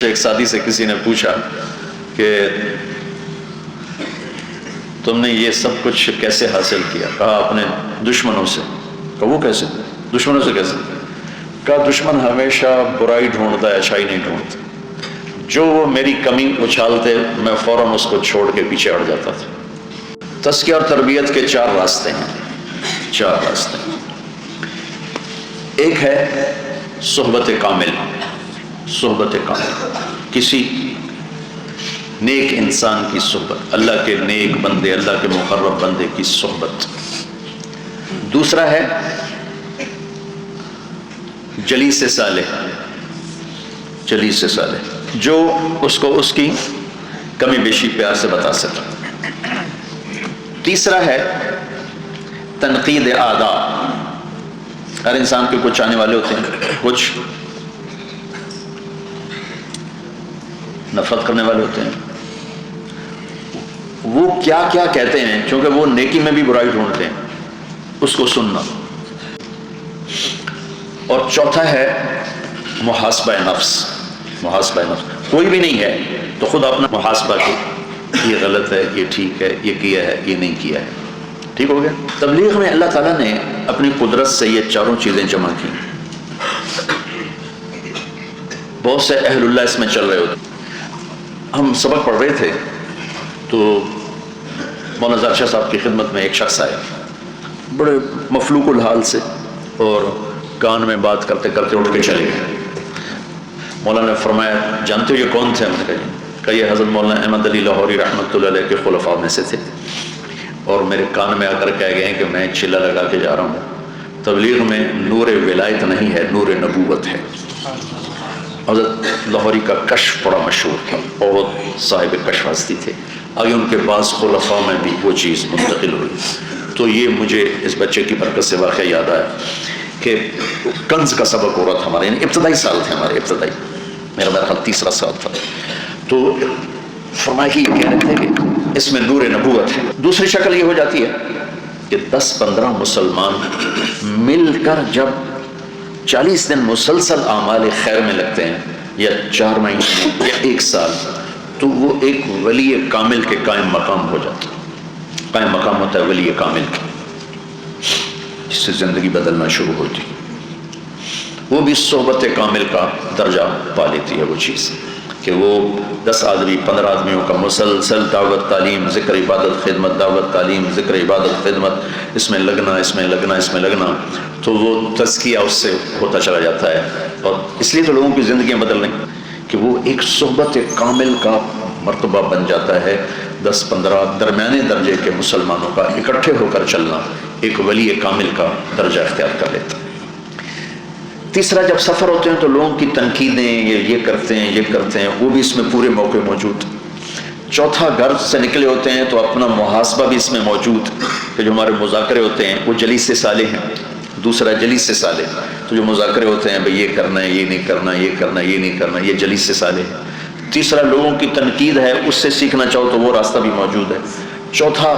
ایک ساتھی سے کسی نے پوچھا کہ تم نے یہ سب کچھ کیسے حاصل کیا؟ کہا اپنے دشمنوں سے۔ کہا وہ کیسے؟ دشمنوں سے کیسے؟ کہا دشمن ہمیشہ برائی ڈھونڈتا ہے، اچھائی نہیں ڈھونڈتا۔ جو وہ میری کمی اچھالتے میں فوراً اس کو چھوڑ کے پیچھے ہٹ جاتا تھا۔ تزکیہ اور تربیت کے 4 راستے ہیں، 4 راستے۔ ایک ہے صحبت کامل، صحبت کامل، کسی نیک انسان کی صحبت، اللہ کے نیک بندے، اللہ کے مقرب بندے کی صحبت۔ دوسرا ہے جلیس صالح، جلیس صالح، جو اس کو اس کی کمی بیشی پیار سے بتا سکے۔ تیسرا ہے تنقید اعداء۔ ہر انسان کے کچھ آنے والے ہوتے ہیں، کچھ نفرت کرنے والے ہوتے ہیں۔ وہ کیا کیا کہتے ہیں، چونکہ وہ نیکی میں بھی برائی ڈھونڈتے ہیں، اس کو سننا۔ اور چوتھا ہے محاسبہ نفس، محاسبہ نفس۔ کوئی بھی نہیں ہے تو خود اپنا محاسبہ کہ یہ غلط ہے، یہ ٹھیک ہے، یہ کیا ہے، یہ نہیں کیا ہے۔ ٹھیک ہو گیا؟ تبلیغ میں اللہ تعالیٰ نے اپنی قدرت سے یہ 4 چیزیں جمع کی۔ بہت سے اہل اللہ اس میں چل رہے ہوتے۔ ہم سبق پڑھ رہے تھے تو مولانا ظاہر شاہ صاحب کی خدمت میں ایک شخص آیا، بڑے مفلوق الحال سے، اور کان میں بات کرتے کرتے اٹھ کے چلے گئے۔ مولانا نے فرمایا جانتے ہو یہ کون تھے؟ ہم نے کہا یہ حضرت مولانا احمد علی لاہوری رحمۃ اللہ علیہ کے خلفاء میں سے تھے، اور میرے کان میں آ کر کہہ گئے ہیں کہ میں چلہ لگا کے جا رہا ہوں، تبلیغ میں نور ولایت نہیں ہے، نور نبوت ہے۔ حضرت لاہوری کا کشف بڑا مشہور تھا، بہت صاحب کشف ہستی تھے، آگے ان کے بعض خلفاء میں بھی وہ چیز منتقل ہوئی۔ تو یہ مجھے اس بچے کی برکت سے واقعہ یاد آیا کہ کنز کا سبق ہو رہا تھا ہمارے، یعنی ابتدائی سال تھے ہمارے، ابتدائی، میرا خیال 3 سال تھا۔ تو فرمایا کہ یہ کہہ رہے تھے کہ اس میں نور نبوت ہے۔ دوسری شکل یہ ہو جاتی ہے کہ 10-15 مسلمان مل کر جب 40 دن مسلسل اعمال خیر میں لگتے ہیں، یا 4 مہینے یا 1 سال، تو وہ ایک ولی کامل کے قائم مقام ہو جاتا ہے۔ قائم مقام ہوتا ہے ولی کامل کا، جس سے زندگی بدلنا شروع ہوتی ہے۔ وہ بھی صحبت کامل کا درجہ پا لیتی ہے وہ چیز، کہ وہ 10 آدمی 15 آدمیوں کا مسلسل دعوت تعلیم، ذکر عبادت خدمت، دعوت تعلیم ذکر عبادت خدمت، اس میں لگنا، اس میں لگنا، اس میں لگنا، تو وہ تزکیہ اس سے ہوتا چلا جاتا ہے۔ اور اس لیے تو لوگوں کی زندگیاں بدل رہی ہیں کہ وہ ایک صحبت کامل کا مرتبہ بن جاتا ہے۔ 10-15 درمیانے درجے کے مسلمانوں کا اکٹھے ہو کر چلنا ایک ولی کامل کا درجہ اختیار کر لیتا ہے۔ تیسرا، جب سفر ہوتے ہیں تو لوگوں کی تنقیدیں، یہ کرتے ہیں، یہ کرتے ہیں، وہ بھی اس میں پورے موقع موجود۔ چوتھا، گھر سے نکلے ہوتے ہیں تو اپنا محاسبہ بھی اس میں موجود، کہ جو ہمارے مذاکرے ہوتے ہیں وہ جلیس صالح ہیں۔ دوسرا جلیس صالح، تو جو مذاکرے ہوتے ہیں بھئی یہ کرنا ہے، یہ نہیں کرنا، یہ کرنا، یہ نہیں کرنا، یہ جلیس صالح ہے۔ تیسرا، لوگوں کی تنقید ہے، اس سے سیکھنا چاہو تو وہ راستہ بھی موجود ہے۔ چوتھا،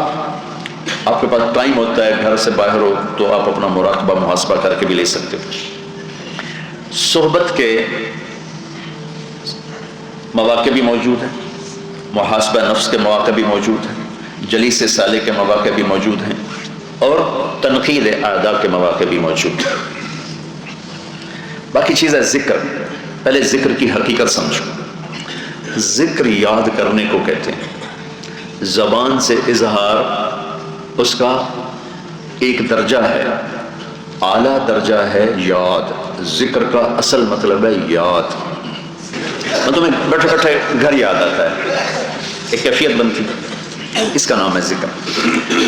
آپ کے پاس ٹائم ہوتا ہے، گھر سے باہر ہو تو آپ اپنا مراقبہ محاسبہ کر کے بھی لے سکتے ہو۔ صحبت کے مواقع بھی موجود ہیں، محاسبہ نفس کے مواقع بھی موجود ہیں، جلیس صالح کے مواقع بھی موجود ہیں، اور تنقید اعداء کے مواقع بھی موجود ہیں۔ باقی چیز ہے ذکر۔ پہلے ذکر کی حقیقت سمجھو۔ ذکر یاد کرنے کو کہتے ہیں۔ زبان سے اظہار اس کا ایک درجہ ہے، اعلیٰ درجہ ہے یاد۔ ذکر کا اصل مطلب ہے یاد۔ تمہیں بیٹھے بیٹھے گھر یاد آتا ہے، ایک کیفیت بنتی ہے، اس کا نام ہے ذکر۔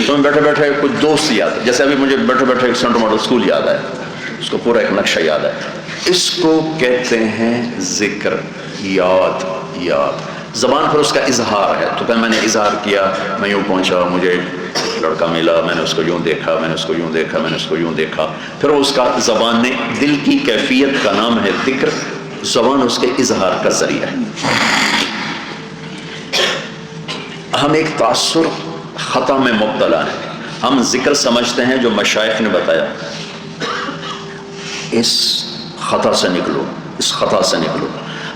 تمہیں بیٹھے بیٹھے کچھ دوست یاد ہے، جیسے ابھی مجھے بیٹھے بیٹھے ایک سینٹر ماڈل اسکول یاد ہے، اس کو پورا ایک نقشہ یاد ہے۔ اس کو کہتے ہیں ذکر، یاد۔ یاد زبان پر اس کا اظہار ہے، تو کہ میں نے اظہار کیا، میں یوں پہنچا، مجھے لڑکا ملا، میں نے اس کو یوں دیکھا، میں نے اس کو یوں دیکھا، میں نے اس کو یوں دیکھا، پھر اس کا زبان نے، دل کی کیفیت کا نام ہے ذکر، زبان اس کے اظہار کا ذریعہ ہے۔ ہم ایک تاثر خطا میں مبتلا ہیں، ہم ذکر سمجھتے ہیں جو مشائخ نے بتایا، اس خطا سے نکلو، اس خطا سے نکلو۔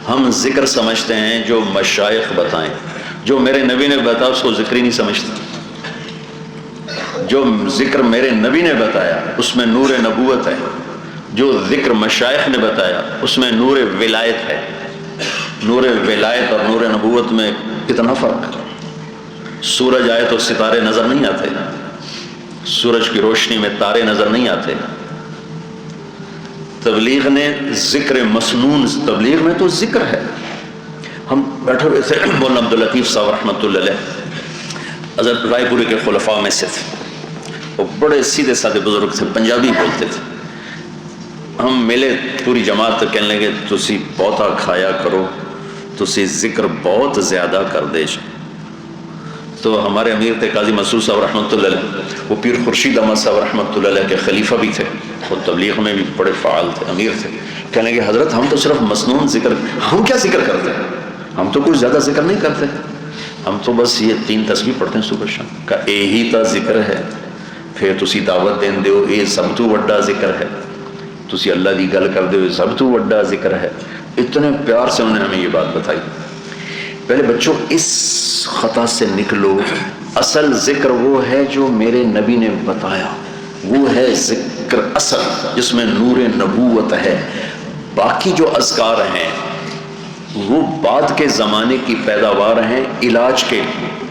ہم ذکر سمجھتے ہیں جو مشائخ بتائیں، جو میرے نبی نے بتایا اس کو ذکر ہی نہیں سمجھتے۔ جو ذکر میرے نبی نے بتایا اس میں نور نبوت ہے، جو ذکر مشائخ نے بتایا اس میں نور ولایت ہے۔ نور ولایت اور نور نبوت میں کتنا فرق ہے۔ سورج آئے تو ستارے نظر نہیں آتے، سورج کی روشنی میں تارے نظر نہیں آتے۔ تبلیغ نے ذکر مسنون، تبلیغ میں تو ذکر ہے۔ ہم بیٹھے ہوئے تھے، مولانا عبداللطیف صاحب رحمۃ اللہ علیہ حضرت رائے پوری کے خلفاء میں سے تھے، وہ بڑے سیدھے سادے بزرگ تھے، پنجابی بولتے تھے۔ ہم ملے پوری جماعت، کہنے لگے تسی بہتا کھایا کرو، تسی ذکر بہت زیادہ کر دے۔ تو ہمارے امیر تھے قاضی مسعود صاحب رحمۃ اللہ علیہ، وہ پیر خورشید احمد صاحب رحمۃ اللہ علیہ کے خلیفہ بھی تھے، وہ تبلیغ میں بھی بڑے فعال تھے، امیر تھے۔ کہنے لگے حضرت ہم تو صرف مسنون ذکر، ہم کیا ذکر کرتے ہیں؟ ہم تو کوئی زیادہ ذکر نہیں کرتے، ہم تو بس یہ 3 تسبیح پڑھتے ہیں صبح شام کا، یہی تا ذکر ہے۔ پھر تسی دعوت دین دیو، یہ سب تو وڈا ذکر ہے، تسی اللہ دی گل کر دیو، یہ سب تو وڈا ذکر ہے۔ اتنے پیار سے انہوں نے ہمیں یہ بات بتائی۔ پہلے بچوں اس خطا سے نکلو، اصل ذکر وہ ہے جو میرے نبی نے بتایا، وہ ہے ذکر اصل جس میں نور نبوت ہے۔ باقی جو اذکار ہیں وہ بعد کے زمانے کی پیداوار ہیں، علاج کے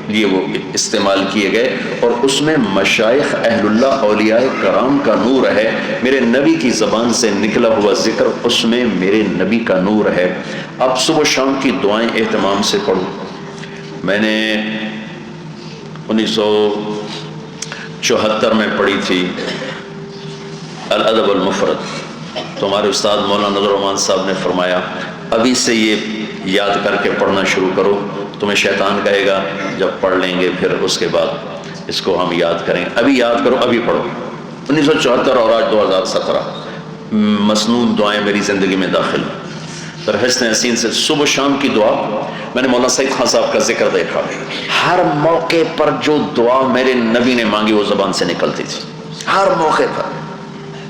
لیے وہ استعمال کیے گئے، اور اس میں مشائخ اہل اللہ اولیاء کرام کا نور ہے۔ میرے نبی کی زبان سے نکلا ہوا ذکر، اس میں میرے نبی کا نور ہے۔ اب صبح شام کی دعائیں اہتمام سے پڑھو۔ میں نے 1974 میں پڑھی تھی الادب المفرد، تو ہمارے استاد مولانا نذر الرحمان صاحب نے فرمایا ابھی سے یہ یاد کر کے پڑھنا شروع کرو، تمہیں شیطان کہے گا جب پڑھ لیں گے پھر اس کے بعد اس کو ہم یاد کریں گے، ابھی یاد کرو، ابھی پڑھو۔ 1974 اور آج 2017 مسنون دعائیں میری زندگی میں داخل ہیں۔ در حسن حسین سے صبح شام کی دعا، میں نے مولانا سعید خان صاحب کا ذکر دیکھا، ہر موقع پر جو دعا میرے نبی نے مانگی وہ زبان سے نکلتی تھی، ہر موقع پر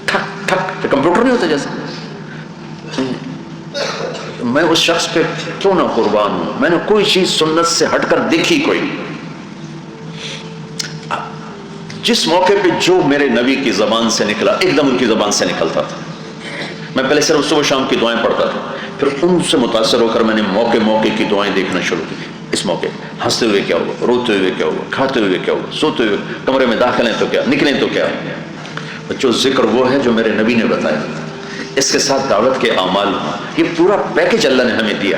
ٹھک ٹھک، کمپیوٹر نہیں ہوتا جیسے۔ میں اس شخص پہ کیوں نہ قربان ہوں، میں نے کوئی چیز سنت سے ہٹ کر دیکھی کوئی، جس موقع پہ جو میرے نبی کی زبان سے نکلا ایک دم ان کی زبان سے نکلتا تھا۔ میں پہلے صرف صبح شام کی دعائیں پڑھتا تھا، پھر ان سے متاثر ہو کر میں نے موقع موقع کی دعائیں دیکھنا شروع کی۔ اس موقع ہنستے ہوئے کیا ہوا، روتے ہوئے کیا ہوا، کھاتے ہوئے کیا ہوا، سوتے ہوئے، کمرے میں داخل ہیں تو کیا، نکلیں تو کیا۔ بچوں ذکر وہ ہے جو میرے نبی نے بتایا، اس کے ساتھ دعوت کے اعمال، یہ پورا پیکج اللہ نے ہمیں دیا،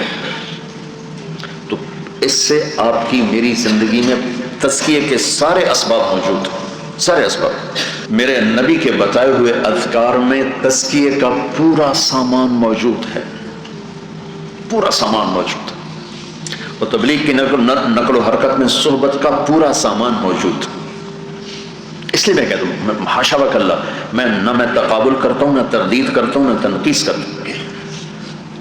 تو اس سے آپ کی میری زندگی میں تزکیے کے سارے اسباب موجود ہیں، سارے اسباب۔ میرے نبی کے بتائے ہوئے اذکار میں تزکیے کا پورا سامان موجود ہے، پورا سامان موجود ہے، اور تبلیغ کی نقل و حرکت میں صحبت کا پورا سامان موجود ہے۔ اس لیے میں کہتا ہوں، حاشا وک اللہ، میں نہ تقابل کرتا ہوں، نہ تردید کرتا ہوں، نہ تنقیص کرتا ہوں۔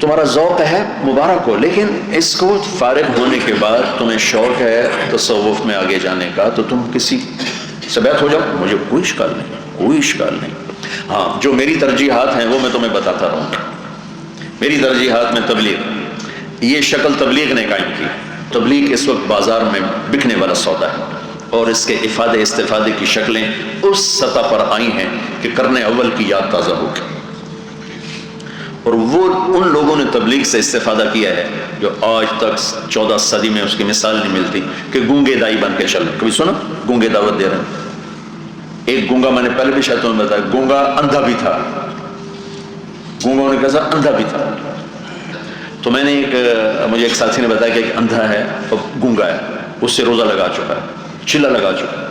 تمہارا ذوق ہے مبارک ہو، لیکن اس کو فارغ ہونے کے بعد تمہیں شوق ہے تصوف میں آگے جانے کا تو تم کسی سے بیعت ہو جاؤ، مجھے کوئی اشکال نہیں، کوئی اشکال نہیں۔ ہاں جو میری ترجیحات ہیں وہ میں تمہیں بتاتا رہوں گا۔ میری ترجیحات میں تبلیغ، یہ شکل تبلیغ نے قائم کی۔ تبلیغ اس وقت بازار میں بکنے والا سودا ہے، اور اس کے افادے استفادے کی شکلیں اس سطح پر آئی ہیں کہ قرن اول کی یاد تازہ ہو گئی، اور وہ ان لوگوں نے تبلیغ سے استفادہ کیا ہے جو آج تک 14 صدی میں اس کی مثال نہیں ملتی کہ گونگے دائی بن کے چل رہے۔ کبھی سنا گونگے دعوت دے رہے ہیں؟ ایک گونگا، میں نے پہلے بھی شاید تمہیں بتایا، گونگا اندھا بھی تھا، گونگا نے کہا اندھا بھی تھا۔ تو میں نے مجھے ایک ساتھی نے بتایا کہ ایک اندھا ہے اور گونگا ہے، اس سے روزہ لگا چکا ہے، چلا لگا چکا ہے۔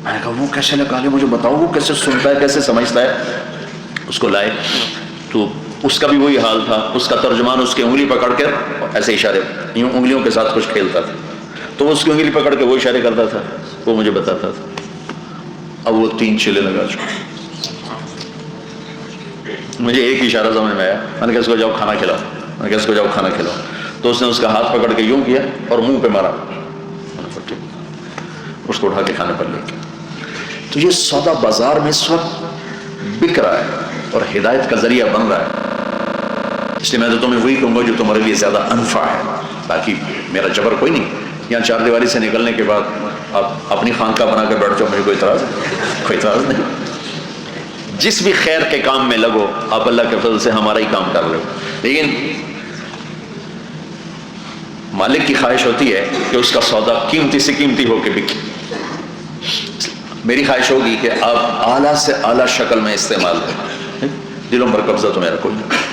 میں نے کہا وہ کیسے لگا لے، مجھے بتاؤ وہ کیسے سنتا ہے، کیسے سمجھتا ہے۔ اس کو لائے تو اس کا بھی وہی حال تھا، اس کا ترجمان اس کی انگلی پکڑ کے ایسے اشارے، یوں انگلیوں کے ساتھ کچھ کھیلتا تھا، تو اس کی انگلی پکڑ کے وہ اشارے کرتا تھا، وہ مجھے بتاتا تھا۔ اب وہ 3 چلے لگا چکا، مجھے ایک اشارہ سمجھ میں آیا، میں نے کہا اس کو جاؤ کھانا کھلاؤ، میں نے کہا اس کو جاؤ کھانا کھلاؤ، تو اس نے اس کا ہاتھ پکڑ کے یوں کیا اور منہ پہ مارا، اس کو اٹھا کے کھانے پر لے گیا۔ تو یہ سودا بازار میں اس وقت بک رہا ہے اور ہدایت کا ذریعہ بن رہا ہے۔ اس لیے میں تو تمہیں وہی کہوں گا جو تمہارے لیے زیادہ انفع ہے، باقی میرا جبر کوئی نہیں. یہاں چار دیواری سے نکلنے کے بعد آپ اپنی خانقاہ بنا کے بیٹھ جاؤ، مجھے کوئی اعتراض ہے؟ کوئی اعتراض نہیں. جس بھی خیر کے کام میں لگو آپ اللہ کے فضل سے ہمارا ہی کام کر رہے ہو، لیکن مالک کی خواہش ہوتی ہے کہ اس کا سودا قیمتی سے قیمتی ہو کے بکے. میری خواہش ہوگی کہ آپ اعلیٰ سے اعلیٰ شکل میں استعمال کریں. دلوں پر قبضہ تو میرا کوئی نہیں.